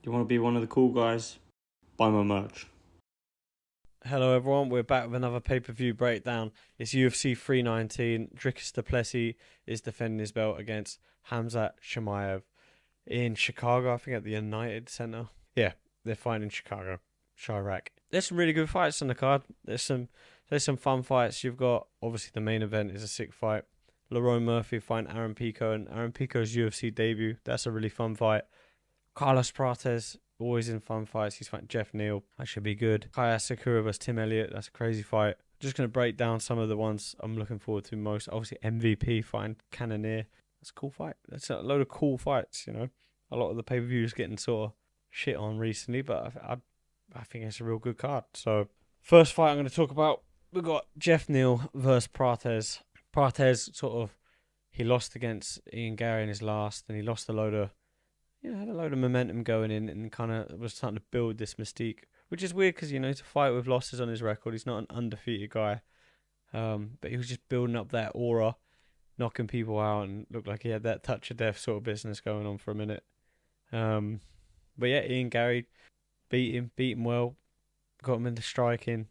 You want to be one of the cool guys? Buy my merch. Hello everyone, we're back with another pay-per-view breakdown. It's UFC 319. Plessis is defending his belt against Khamzat Chimaev in Chicago, I think at the United Center. Yeah, they're fighting in Chicago, Chirac. There's some really good fights on the card. There's some fun fights. You've got, obviously the main event is a sick fight. Lerone Murphy fighting Aaron Pico, and Aaron Pico's UFC debut. That's a really fun fight. Carlos Prates, always in fun fights. He's fighting Jeff Neal. That should be good. Asakura versus Tim Elliott. That's a crazy fight. Just going to break down some of the ones I'm looking forward to most. Obviously, MVP fighting Cannonier. That's a cool fight. That's a load of cool fights, you know. A lot of the pay-per-views getting sort of shit on recently, but I think it's a real good card. So, first fight I'm going to talk about, we've got Jeff Neal versus Prates. Prates he lost against Ian Gary in his last, and he lost had a load of momentum going in and kind of was starting to build this mystique, which is weird because, to fight with losses on his record, he's not an undefeated guy. But he was just building up that aura, knocking people out, and looked like he had that touch of death sort of business going on for a minute. But yeah, Ian Gary beat him well, got him into striking,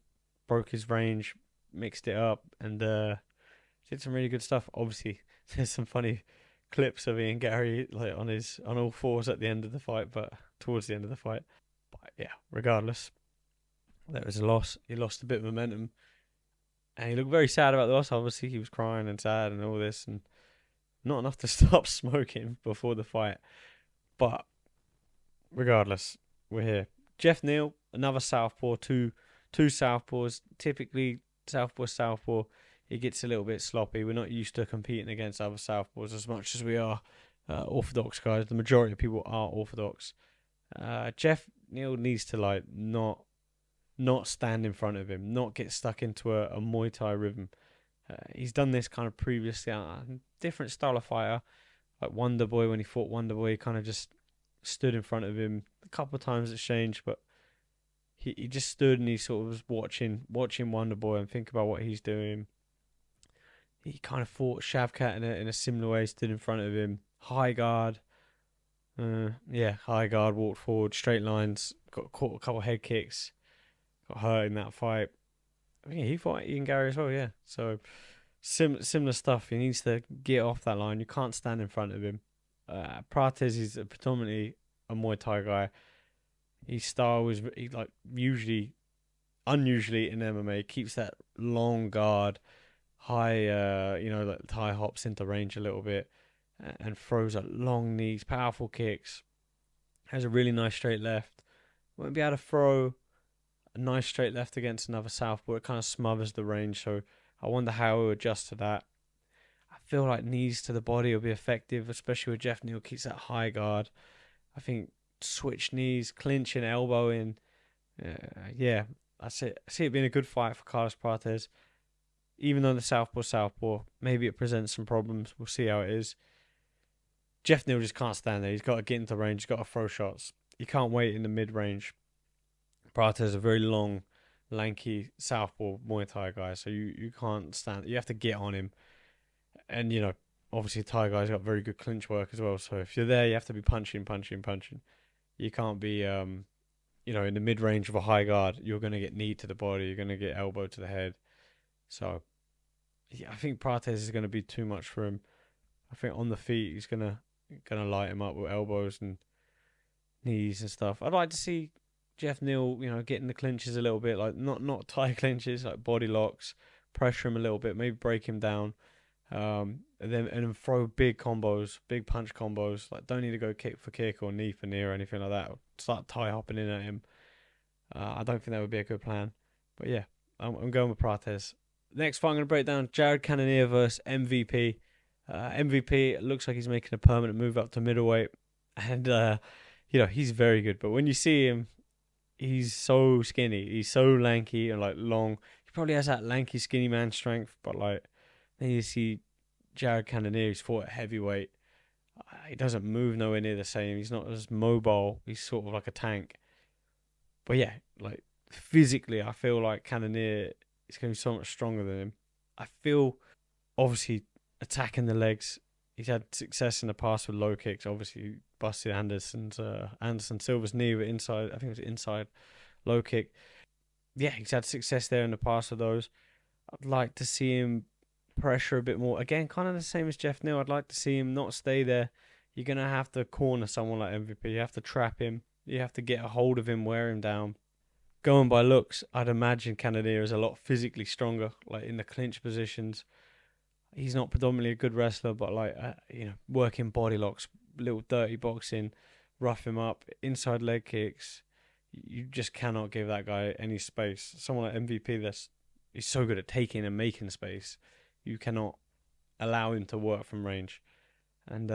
broke his range, mixed it up, and did some really good stuff. Obviously, there's some funny clips of Ian Gary on all fours at the end of the fight, but towards the end of the fight. But yeah, regardless, that was a loss. He lost a bit of momentum, and he looked very sad about the loss. Obviously, he was crying and sad and all this, and not enough to stop smoking before the fight. But regardless, we're here. Jeff Neal, another southpaw, two southpaws. Typically, southpaw. He gets a little bit sloppy. We're not used to competing against other southpaws as much as we are orthodox guys. The majority of people are orthodox. Jeff Neal needs to not stand in front of him, not get stuck into a Muay Thai rhythm. He's done this kind of previously. Different style of fighter, like Wonder Boy. When he fought Wonder Boy, he kind of just stood in front of him. A couple of times it's changed, but he just stood and he sort of was watching Wonder Boy and think about what he's doing. He kind of fought Shavkat in a similar way, stood in front of him. High guard. High guard, walked forward, straight lines, got caught a couple of head kicks, got hurt in that fight. I think he fought Ian Gary as well, yeah. So, similar stuff. He needs to get off that line. You can't stand in front of him. Prates is predominantly a Muay Thai guy. His style was unusually in MMA, keeps that long guard, high, Thai hops into range a little bit and throws at long knees, powerful kicks, has a really nice straight left. Won't be able to throw a nice straight left against another southpaw. It kind of smothers the range, so I wonder how he'll adjust to that. I feel like knees to the body will be effective, especially with Jeff Neal keeps that high guard. I think switch knees, clinch and elbow in. I see it being a good fight for Carlos Prates. Even though the southpaw, maybe it presents some problems. We'll see how it is. Jeff Neal just can't stand there. He's got to get into range. He's got to throw shots. He can't wait in the mid-range. Prates is a very long, lanky southpaw Muay Thai guy, so you can't stand. You have to get on him. And, obviously Thai guys got very good clinch work as well. So if you're there, you have to be punching. You can't be, in the mid-range of a high guard. You're going to get knee to the body. You're going to get elbow to the head. So, yeah, I think Prates is going to be too much for him. I think on the feet he's gonna light him up with elbows and knees and stuff. I'd like to see Jeff Neal, getting the clinches a little bit, like not Thai clinches, like body locks, pressure him a little bit, maybe break him down, and then throw big combos, big punch combos. Like don't need to go kick for kick or knee for knee or anything like that. Start Thai hopping in at him. I don't think that would be a good plan. But yeah, I'm going with Prates. Next fight I'm going to break down Jared Cannonier versus MVP. MVP looks like he's making a permanent move up to middleweight. And, he's very good. But when you see him, he's so skinny. He's so lanky and, long. He probably has that lanky, skinny man strength. But, then you see Jared Cannonier, who's fought at heavyweight. He doesn't move nowhere near the same. He's not as mobile. He's sort of like a tank. But, yeah, physically, I feel like Cannonier is going to be so much stronger than him. I feel, obviously, attacking the legs He's had success in the past with low kicks. Obviously, he busted Anderson Silva's knee with inside. I think it was inside low kick. Yeah, he's had success there in the past with those. I'd like to see him pressure a bit more. Again, kind of the same as Jeff Neal. I'd like to see him not stay there. You're gonna have to corner someone like MVP. You have to trap him. You have to get a hold of him, wear him down. Going by looks, I'd imagine Cannonier is a lot physically stronger, like in the clinch positions. He's not predominantly a good wrestler, but like working body locks, little dirty boxing, rough him up, inside leg kicks. You just cannot give that guy any space. Someone like MVP he's so good at taking and making space. You cannot allow him to work from range. And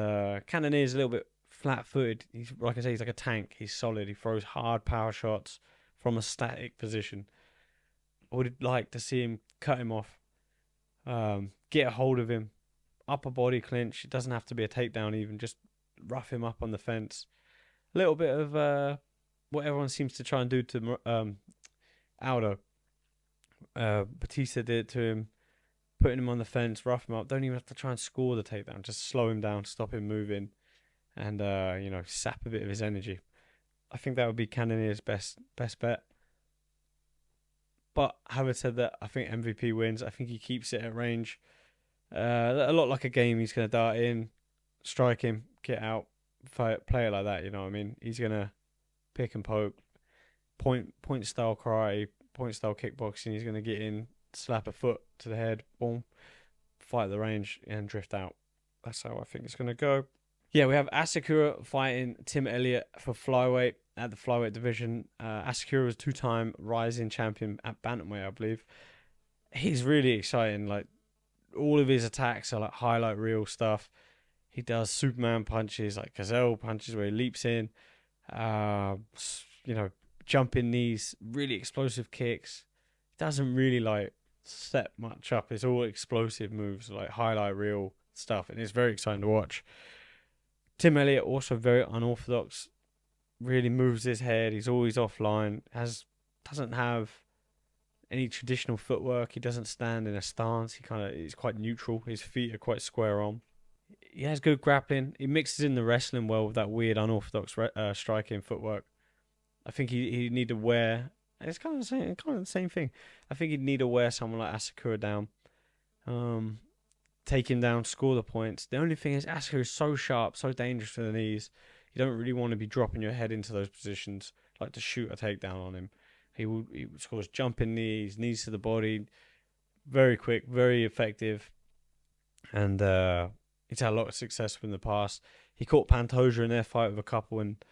Cannonier is a little bit flat-footed. He's like I say, he's like a tank. He's solid. He throws hard power shots from a static position. I would like to see him cut him off, get a hold of him, upper body clinch. It doesn't have to be a takedown even. Just rough him up on the fence. A little bit of what everyone seems to try and do to Aldo. Batista did it to him, putting him on the fence, rough him up. Don't even have to try and score the takedown. Just slow him down, stop him moving, and sap a bit of his energy. I think that would be Cannonier's best bet. But having said that, I think MVP wins. I think he keeps it at range. A lot like a game. He's going to dart in, strike him, get out, play it like that. You know what I mean? He's going to pick and poke, point style karate, point style kickboxing. He's going to get in, slap a foot to the head, boom, fight the range and drift out. That's how I think it's going to go. Yeah, we have Asakura fighting Tim Elliott for flyweight at the flyweight division. Asakura was 2-time rising champion at bantamweight, I believe. He's really exciting. Like, all of his attacks are like highlight reel stuff. He does Superman punches, like gazelle punches, where he leaps in. Jumping knees, really explosive kicks. Doesn't really like set much up. It's all explosive moves, like highlight reel stuff, and it's very exciting to watch. Tim Elliott also very unorthodox. Really moves his head. He's always offline. Doesn't have any traditional footwork. He doesn't stand in a stance. He's quite neutral. His feet are quite square on. He has good grappling. He mixes in the wrestling well with that weird unorthodox striking footwork. I think he need to wear. It's kind of the same thing. I think he'd need to wear someone like Asakura down. Take him down, score the points. The only thing is Asakura is so sharp, so dangerous for the knees. You don't really want to be dropping your head into those positions, like to shoot a takedown on him. He scores jumping knees to the body, very quick, very effective, and he's had a lot of success in the past. He caught Pantoja in their fight with a couple, and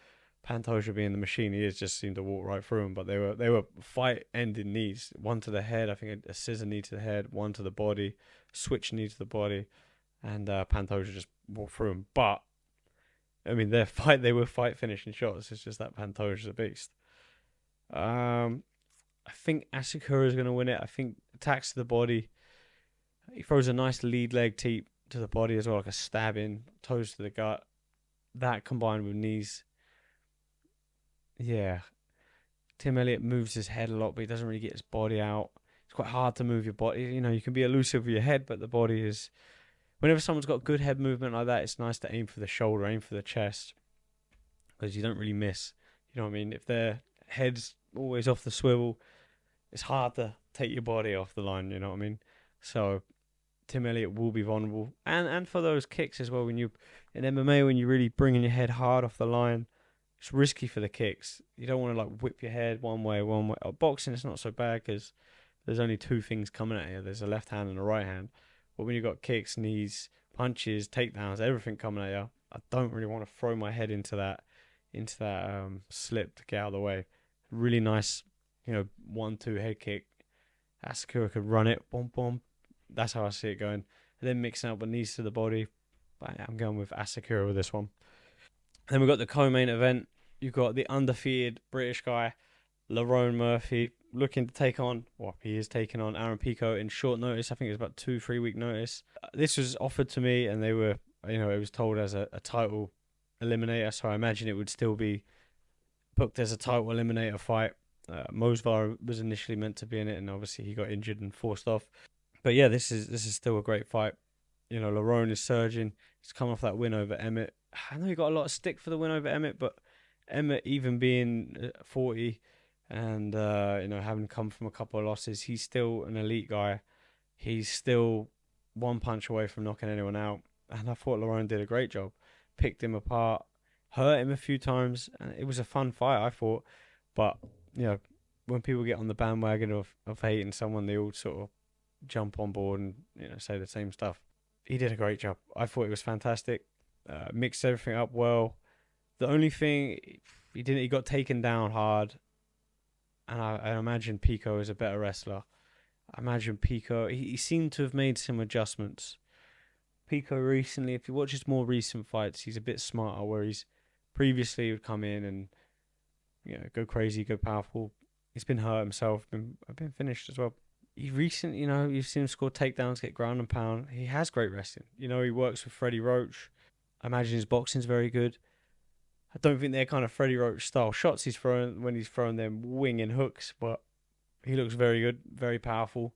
Pantoja being the machine he is, just seemed to walk right through him. But they were fight-ending knees. One to the head, I think a scissor knee to the head. One to the body, switch knee to the body, and Pantoja just walked through him. But I mean, they were fight finishing shots. It's just that Pantoja's a beast. I think Asakura is going to win it. I think attacks to the body. He throws a nice lead leg teep to the body as well, like a stabbing, toes to the gut. That combined with knees. Yeah. Tim Elliott moves his head a lot, but he doesn't really get his body out. It's quite hard to move your body. You can be elusive with your head, but the body is... Whenever someone's got good head movement like that, it's nice to aim for the shoulder, aim for the chest, because you don't really miss. You know what I mean? If their head's always off the swivel, it's hard to take your body off the line, you know what I mean? So Tim Elliott will be vulnerable. And for those kicks as well, when you in MMA, when you're really bringing your head hard off the line, it's risky for the kicks. You don't want to like whip your head one way. Boxing, it's not so bad because there's only two things coming at you. There's a left hand and a right hand. But when you've got kicks, knees, punches, takedowns, everything coming at you, I don't really want to throw my head into that slip to get out of the way. Really nice, 1-2 head kick. Asakura could run it, boom, boom. That's how I see it going. And then mixing up with knees to the body. But I'm going with Asakura with this one. Then we've got the co-main event. You've got the undefeated British guy, Lerone Murphy, looking to take on, he is taking on Aaron Pico in short notice. I think it was about 2-3 week notice. This was offered to me, and they were, it was told as a title eliminator, so I imagine it would still be booked as a title eliminator fight. Mosvar was initially meant to be in it, and obviously he got injured and forced off. But yeah, this is still a great fight. Lerone is surging. He's come off that win over Emmett. I know he got a lot of stick for the win over Emmett, but Emmett, even being 40 and having come from a couple of losses, he's still an elite guy. He's still one punch away from knocking anyone out. And I thought Lerone did a great job. Picked him apart, hurt him a few times, and it was a fun fight, I thought. But, when people get on the bandwagon of hating someone, they all sort of jump on board and say the same stuff. He did a great job. I thought it was fantastic. Mixed everything up well. The only thing he got taken down hard, and I imagine Pico is a better wrestler. I imagine Pico, he seemed to have made some adjustments. Pico recently, if you watch his more recent fights, he's a bit smarter, where he's previously would come in and go crazy, go powerful. He's been hurt himself, been finished as well. He recently, you've seen him score takedowns, get ground and pound. He has great wrestling. He works with Freddie Roach. I imagine his boxing's very good. I don't think they're kind of Freddie Roach style shots he's throwing when he's throwing them winging hooks, but he looks very good, very powerful.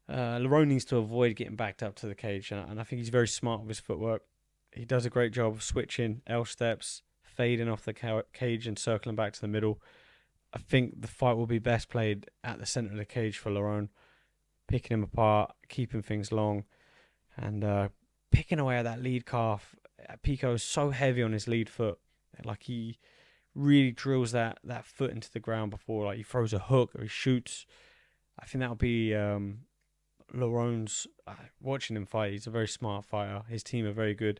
Lerone needs to avoid getting backed up to the cage, and I think he's very smart with his footwork. He does a great job of switching L steps, fading off the cage and circling back to the middle. I think the fight will be best played at the centre of the cage for Lerone, picking him apart, keeping things long, and picking away at that lead calf. Pico is so heavy on his lead foot. Like, he really drills that foot into the ground before, like, he throws a hook or he shoots. I think that'll be Lerone's. Watching him fight, he's a very smart fighter. His team are very good.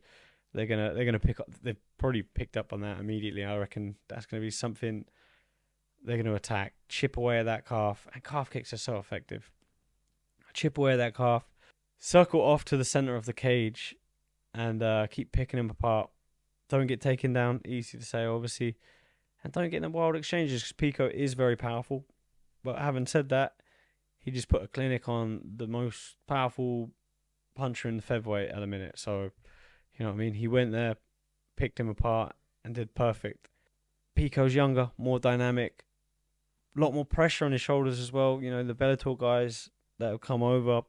They're gonna pick up. They've probably picked up on that immediately. I reckon that's gonna be something they're gonna attack. Chip away at that calf, and calf kicks are so effective. Chip away at that calf, circle off to the center of the cage, and keep picking him apart. Don't get taken down. Easy to say, obviously, and don't get in the wild exchanges, because Pico is very powerful. But having said that, he just put a clinic on the most powerful puncher in the featherweight at the minute. So, you know what I mean? He went there, picked him apart, and did perfect. Pico's younger, more dynamic, a lot more pressure on his shoulders as well. The Bellator guys that have come over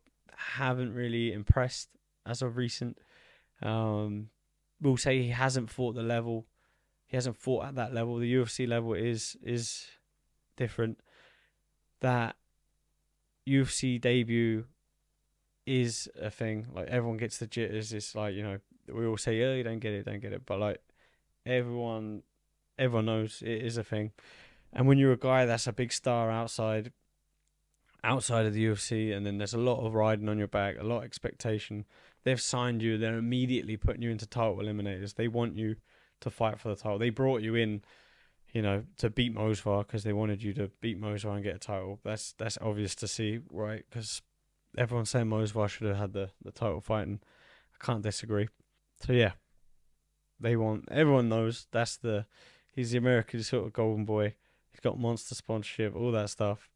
haven't really impressed as of recent. We'll say he hasn't fought the level. He hasn't fought at that level. The UFC level is different. That UFC debut is a thing. Like, everyone gets the jitters. It's like, we all say, you don't get it. But, like, everyone knows it is a thing. And when you're a guy that's a big star outside of the UFC, and then there's a lot of riding on your back, a lot of expectation, they've signed you, they're immediately putting you into title eliminators. They want you to fight for the title. They brought you in, to beat Mosvar because they wanted you to beat Mosvar and get a title. That's obvious to see, right? Because everyone's saying Mosvar should have had the title fight, and I can't disagree. So yeah, everyone knows he's the American sort of golden boy. He's got monster sponsorship, all that stuff.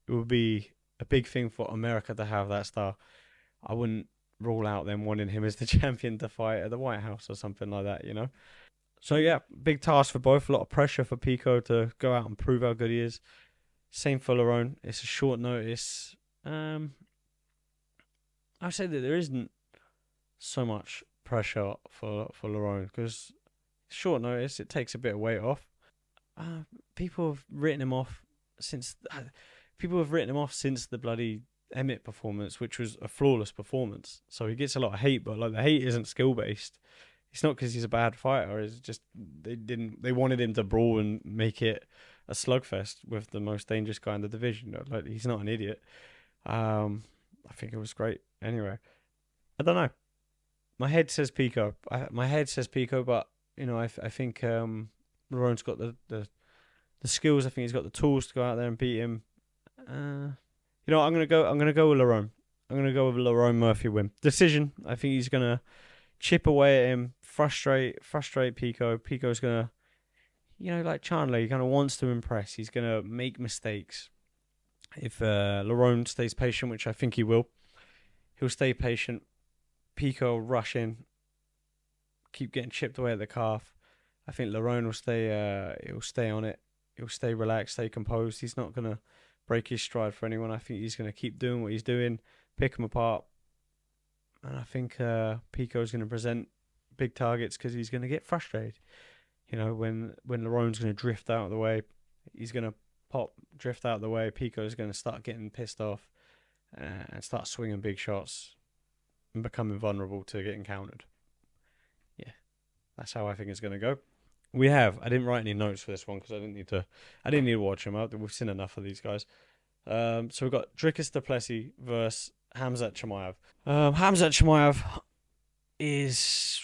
It would be a big thing for America to have that star. I wouldn't rule out them wanting him as the champion to fight at the White House or something like that, So yeah, big task for both. A lot of pressure for Pico to go out and prove how good he is. Same for Lerone. It's a short notice. I'd say that there isn't so much pressure for Lerone, because short notice, it takes a bit of weight off. People have written him off since the bloody Emmett performance, which was a flawless performance. So he gets a lot of hate, but like, the hate isn't skill based. It's not because he's a bad fighter. It's just they wanted him to brawl and make it a slugfest with the most dangerous guy in the division. Like, he's not an idiot. I think it was great. Anyway, I don't know. My head says Pico. But I think Lerone's got the skills. I think he's got the tools to go out there and beat him. I'm gonna go with Lerone. I'm gonna go with Lerone Murphy win. Decision. I think he's gonna chip away at him, frustrate Pico. Pico's gonna, like Chandler, he kind of wants to impress. He's gonna make mistakes. If Lerone stays patient, which I think he will, he'll stay patient. Pico will rush in, keep getting chipped away at the calf. I think Lerone will stay. He'll stay on it. He'll stay relaxed, stay composed. He's not gonna break his stride for anyone. I think he's gonna keep doing what he's doing, pick him apart, And I think Pico's going to present big targets because he's going to get frustrated. You know, when Larone's going to drift out of the way, he's going to drift out of the way. Pico's going to start getting pissed off and start swinging big shots and becoming vulnerable to getting countered. Yeah, that's how I think it's going to go. I didn't write any notes for this one because I didn't need to watch them out. We've seen enough of these guys. So we've got Dricus du Plessis versus Khamzat Chimaev. Khamzat Chimaev is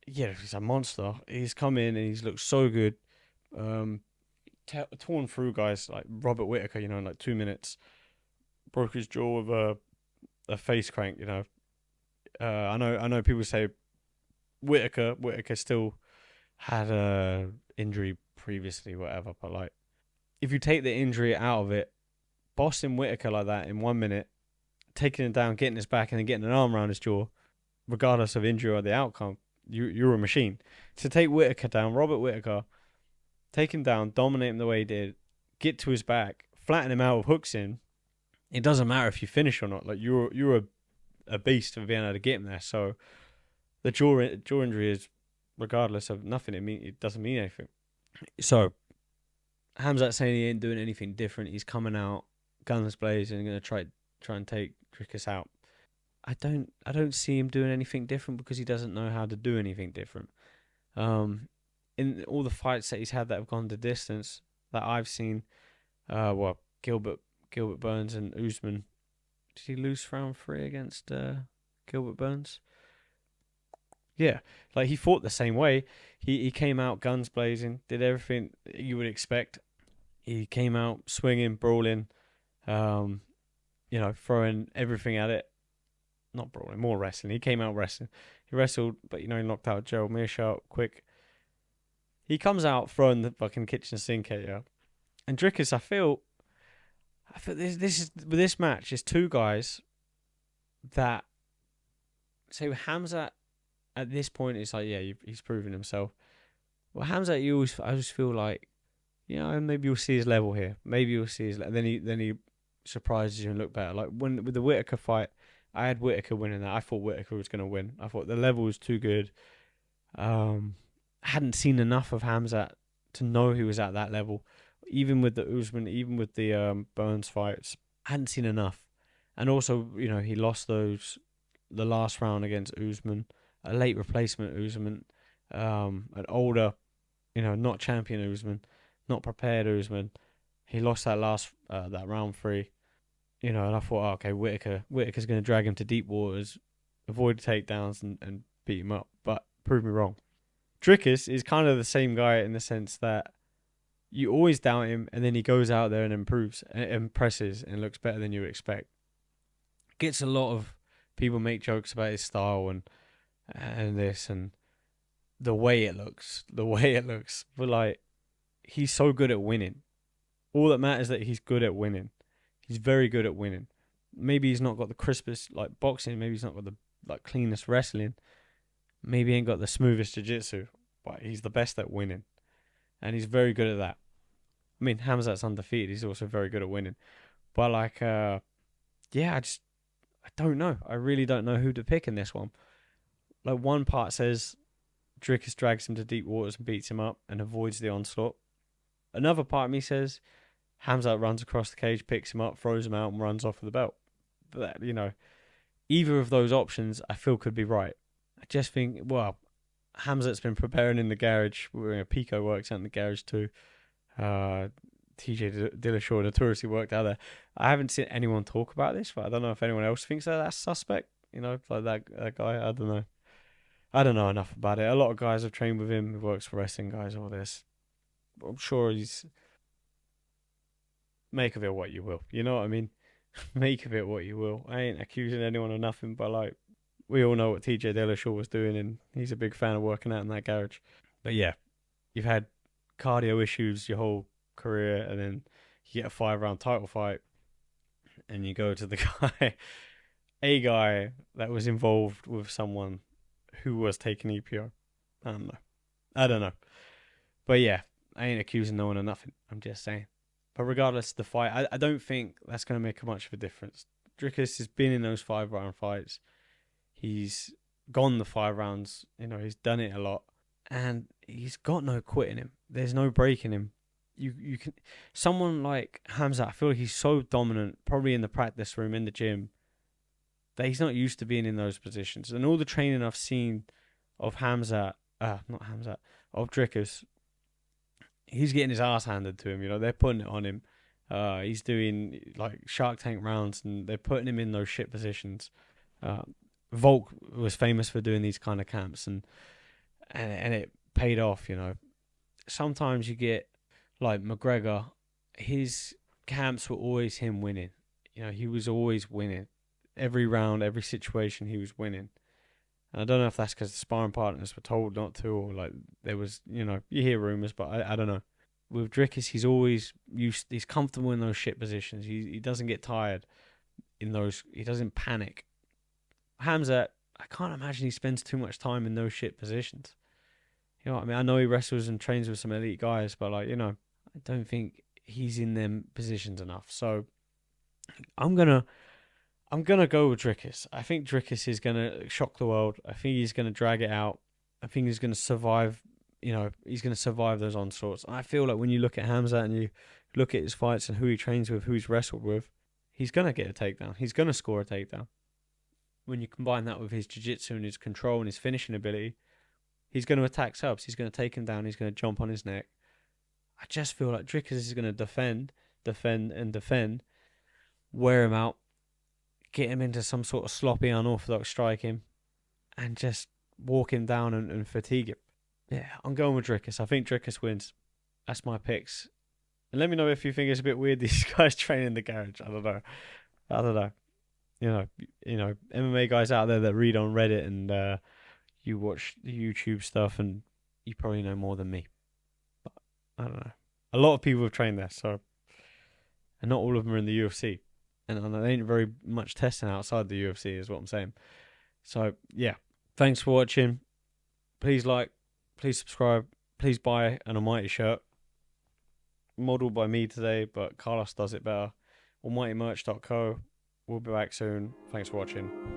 he's a monster. He's come in and he's looked so good. Torn through guys like Robert Whittaker, in like 2 minutes. Broke his jaw with a face crank, I know people say Whittaker still had a injury previously, whatever, but like if you take the injury out of it, bossing Whittaker like that in 1 minute, taking him down, getting his back, and then getting an arm around his jaw, regardless of injury or the outcome, you're a machine. To take Whittaker down, Robert Whittaker, take him down, dominate him the way he did, get to his back, flatten him out with hooks in, it doesn't matter if you finish or not. Like you're a beast for being able to get him there. So the jaw injury is regardless of nothing. It doesn't mean anything. So Khamzat saying he ain't doing anything different. He's coming out guns blazing and going to try and take Dricus out. I don't see him doing anything different because he doesn't know how to do anything different. In all the fights that he's had that have gone the distance that I've seen, Gilbert Burns and Usman. Did he lose round 3 against Gilbert Burns? Yeah, like he fought the same way. He came out guns blazing, did everything you would expect. He came out swinging, brawling, throwing everything at it. Not brawling, more wrestling. He came out wrestling. He wrestled, but he knocked out Gerald Meerschaert quick. He comes out throwing the fucking kitchen sink at you. And Dricus, I feel this match is 2 guys that say with Khamzat at this point it's like, he's proven himself. Well, Khamzat, I always feel like, maybe you'll see his level here. Maybe you'll see his level. Then he surprises you and look better. Like with the Whittaker fight, I had Whittaker winning that. I thought Whittaker was going to win. I thought the level was too good. Hadn't seen enough of Khamzat to know he was at that level. Even with the Usman, even with the Burns fights, hadn't seen enough. And also, he lost the last round against Usman, a late replacement Usman, an older, not champion Usman, not prepared Usman. He lost that that round 3, and I thought, okay, Whittaker's going to drag him to deep waters, avoid takedowns and beat him up, but prove me wrong. Dricus is kind of the same guy in the sense that you always doubt him, and then he goes out there and impresses, and looks better than you would expect. Gets a lot of people make jokes about his style and this and the way it looks. But like, he's so good at winning. All that matters is that he's good at winning. He's very good at winning. Maybe he's not got the crispest like boxing. Maybe he's not got the cleanest wrestling. Maybe he ain't got the smoothest jiu-jitsu, but he's the best at winning. And he's very good at that. I mean, Khamzat's undefeated. He's also very good at winning. But I don't know. I really don't know who to pick in this one. Like, one part says Dricus drags him to deep waters and beats him up and avoids the onslaught. Another part of me says Khamzat runs across the cage, picks him up, throws him out and runs off with the belt. But either of those options I feel could be right. I just think, Khamzat's been preparing in the garage. Pico works out in the garage too. TJ Dillashaw notoriously worked out there. I haven't seen anyone talk about this, but I don't know if anyone else thinks that's suspect. Like that guy. I don't know. I don't know enough about it. A lot of guys have trained with him. He works for wrestling guys, all this. I'm sure he's... Make of it what you will. You know what I mean? Make of it what you will. I ain't accusing anyone of nothing, but like, we all know what TJ Dillashaw was doing, and he's a big fan of working out in that garage. But yeah, you've had cardio issues your whole career, and then you get a 5-round title fight, and you go to the guy that was involved with someone who was taking EPO. I don't know. But yeah, I ain't accusing no one of nothing. I'm just saying. But regardless of the fight, I don't think that's going to make much of a difference. Dricus has been in those 5-round fights. He's gone the 5 rounds. He's done it a lot, and he's got no quit in him. There's no break in him. You can someone like Hamza. I feel like he's so dominant, probably in the practice room, in the gym, that he's not used to being in those positions. And all the training I've seen of of Dricus, he's getting his ass handed to him. They're putting it on him. He's doing like Shark Tank rounds, and they're putting him in those shit positions. Volk was famous for doing these kind of camps, and it paid off. Sometimes you get like McGregor, his camps were always him winning. He was always winning. Every round, every situation, he was winning. And I don't know if that's because the sparring partners were told not to, or like there was, you hear rumours, but I don't know. With Dricus, he's always he's comfortable in those shit positions. He doesn't get tired in those. He doesn't panic. Hamza, I can't imagine he spends too much time in those shit positions. You know what I mean? I know he wrestles and trains with some elite guys, but I don't think he's in them positions enough. So I'm gonna go with Dricus. I think Dricus is gonna shock the world. I think he's gonna drag it out. I think he's gonna survive. He's gonna survive those onslaughts. And I feel like when you look at Hamza and you look at his fights and who he trains with, who he's wrestled with, he's gonna get a takedown. He's gonna score a takedown. When you combine that with his jiu-jitsu and his control and his finishing ability, he's going to attack subs. He's going to take him down. He's going to jump on his neck. I just feel like Dricus is going to defend, wear him out, get him into some sort of sloppy, unorthodox striking, and just walk him down and fatigue him. Yeah, I'm going with Dricus. I think Dricus wins. That's my picks. And let me know if you think it's a bit weird these guys training in the garage. I don't know. MMA guys out there that read on Reddit and you watch the YouTube stuff, and you probably know more than me. But I don't know. A lot of people have trained there, and not all of them are in the UFC. And they ain't very much testing outside the UFC, is what I'm saying. So, yeah. Thanks for watching. Please like, please subscribe, please buy an Almighty shirt. Modeled by me today, but Carlos does it better. AlmightyMerch.co. We'll be back soon. Thanks for watching.